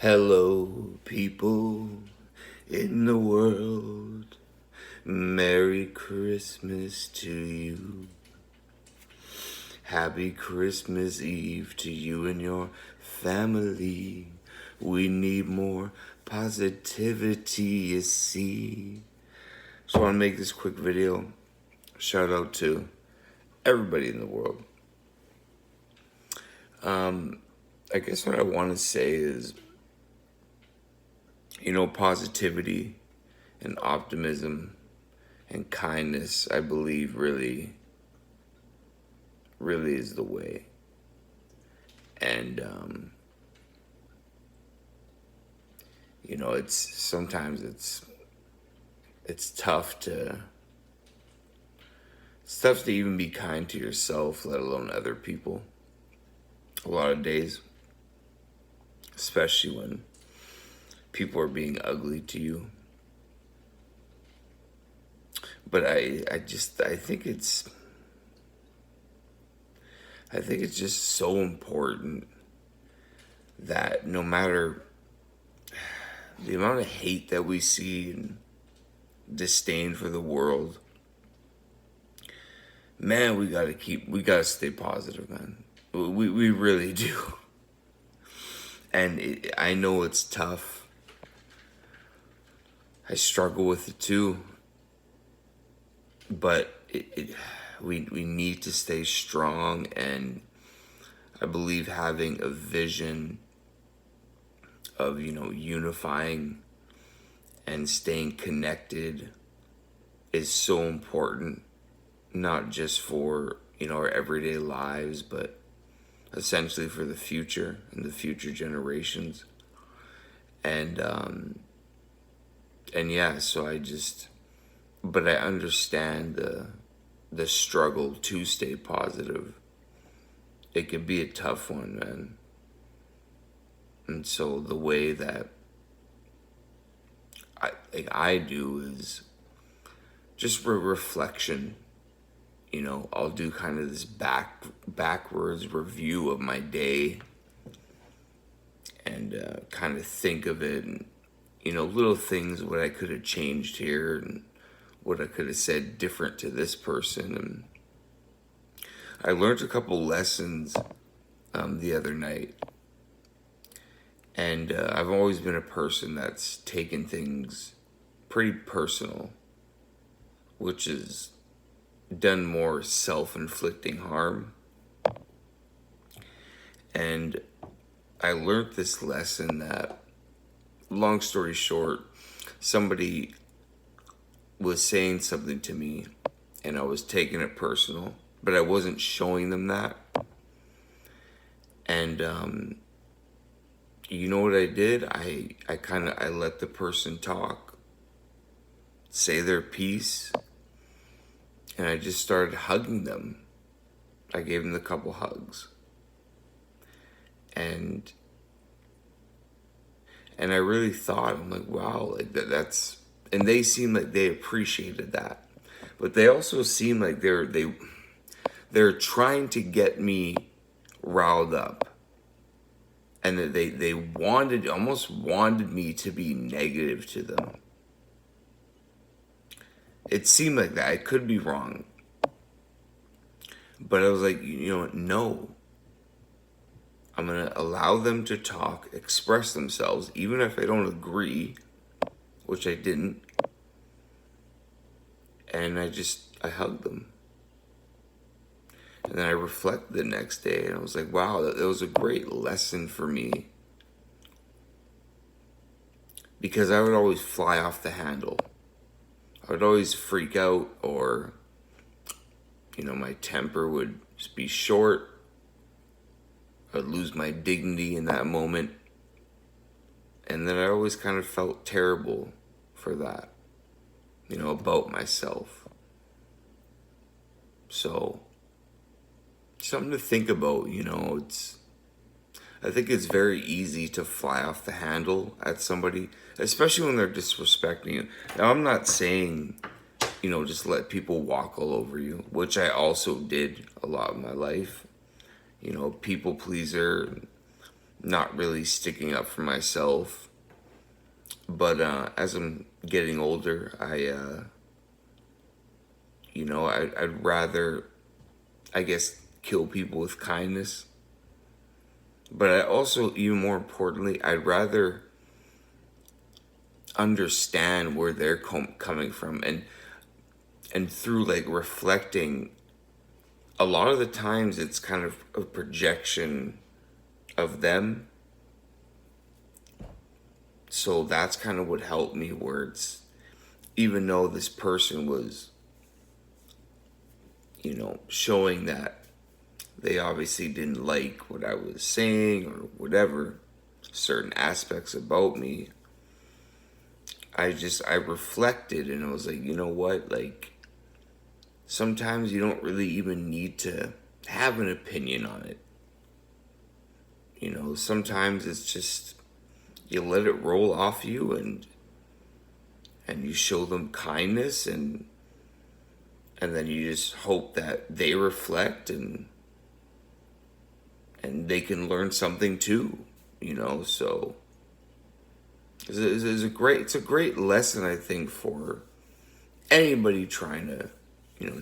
Hello, people in the world. Merry Christmas to you. Happy Christmas Eve to you and your family. We need more positivity, you see. So I want to make this quick video. Shout out to everybody in the world. I guess what I want to say is, positivity and optimism and kindness, I believe, really is the way. And it's sometimes it's tough to even be kind to yourself, let alone other people. A lot of days, especially when people are being ugly to you. But I think it's just so important that no matter the amount of hate that we see and disdain for the world, man, we gotta stay positive, man. We really do. And I know it's tough. I struggle with it too. But we need to stay strong, and I believe having a vision of unifying and staying connected is so important, not just for our everyday lives, but essentially for the future and the future generations. And yeah, so but I understand the struggle to stay positive. It can be a tough one, man. And so the way that I do is just reflection. I'll do kind of this backwards review of my day, and kind of think of it, and little things, what I could have changed here and what I could have said different to this person. And I learned a couple lessons the other night. And I've always been a person that's taken things pretty personal, which is done more self-inflicting harm. And I learned this lesson that, long story short, somebody was saying something to me and I was taking it personal, but I wasn't showing them that. And you know what I did? I let the person talk, say their piece, and I just started hugging them. I gave them a couple hugs. And I really thought, I'm like, wow, like that's, and they seemed like they appreciated that. But they also seemed like they're trying to get me riled up. And that they almost wanted me to be negative to them. It seemed like that. I could be wrong. But I was like, no. I'm going to allow them to talk, express themselves, even if I don't agree, which I didn't. And I hugged them. And then I reflected the next day, and I was like, wow, that was a great lesson for me. Because I would always fly off the handle. I would always freak out, or, my temper would just be short. I'd lose my dignity in that moment. And then I always kind of felt terrible for that, about myself. So, something to think about, I think it's very easy to fly off the handle at somebody, especially when they're disrespecting you. Now, I'm not saying, just let people walk all over you, which I also did a lot of my life. People pleaser, not really sticking up for myself. But as I'm getting older, I'd rather, I guess, kill people with kindness. But I also, even more importantly, I'd rather understand where they're coming from, and through like reflecting, a lot of the times it's kind of a projection of them. So that's kind of what helped me, where it's, even though this person was, showing that they obviously didn't like what I was saying or whatever, certain aspects about me, I reflected and I was like, you know what? Like, sometimes you don't really even need to have an opinion on it. Sometimes it's just, you let it roll off you, and you show them kindness, and then you just hope that they reflect, and they can learn something too, so it's a great lesson, I think, for anybody trying to,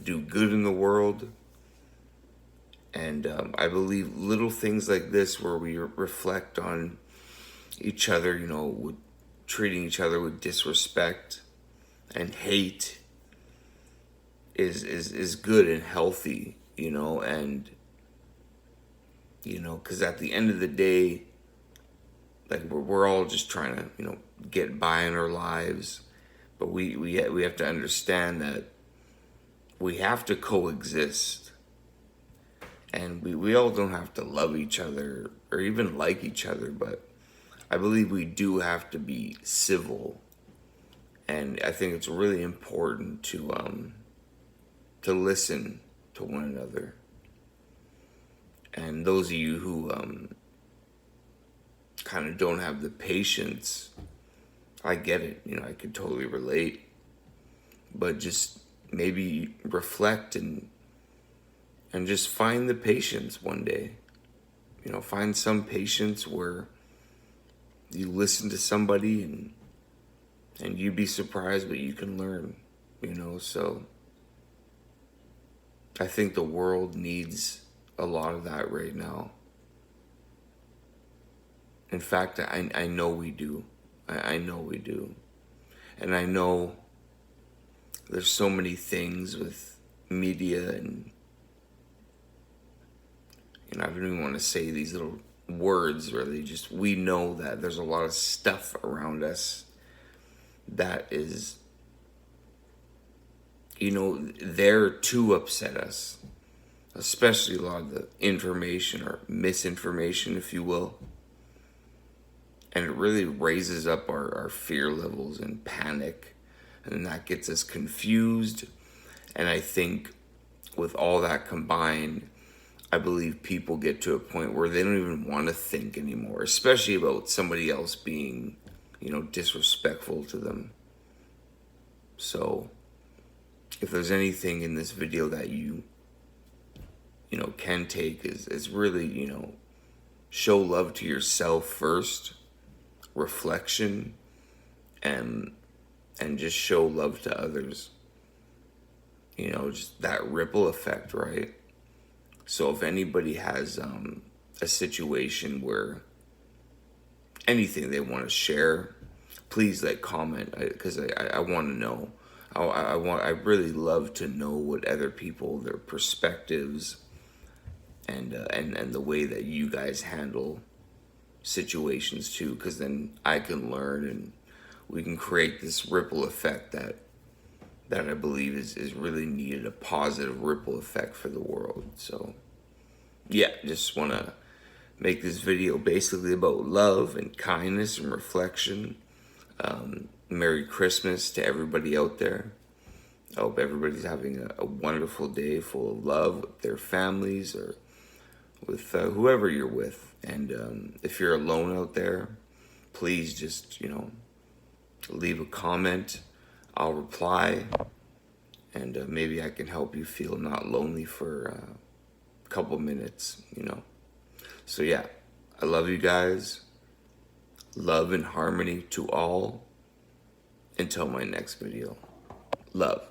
do good in the world. And I believe little things like this, where we reflect on each other, with treating each other with disrespect and hate, is good and healthy, and because at the end of the day, like, we're all just trying to, get by in our lives, but we have to understand that we have to coexist, and we all don't have to love each other or even like each other, but I believe we do have to be civil, and I think it's really important to listen to one another. And those of you who kind of don't have the patience, I get it. I could totally relate. But just maybe reflect, and just find the patience one day. Find some patience where you listen to somebody, and you'd be surprised what you can learn. So I think the world needs a lot of that right now. In fact, I know we do. I know we do. And I know there's so many things with media, and I don't even want to say these little words, really. Just, we know that there's a lot of stuff around us that is, there to upset us. Especially a lot of the information, or misinformation, if you will. And it really raises up our fear levels and panic. And that gets us confused. And I think with all that combined, I believe people get to a point where they don't even want to think anymore, especially about somebody else being, disrespectful to them. So if there's anything in this video that you can take, is really, show love to yourself first, reflection, and just show love to others. Just that ripple effect, right? So if anybody has a situation where anything they want to share, please comment, because I want to know. I really love to know what other people, their perspectives, and the way that you guys handle situations too, because then I can learn, and we can create this ripple effect that I believe is really needed, a positive ripple effect for the world. So yeah, just want to make this video basically about love and kindness and reflection. Merry Christmas to everybody out there. I hope everybody's having a wonderful day full of love with their families, or with whoever you're with. And if you're alone out there, please just, leave a comment. I'll reply, and maybe I can help you feel not lonely for a couple minutes, So yeah, I love you guys. Love and harmony to all. Until my next video. Love.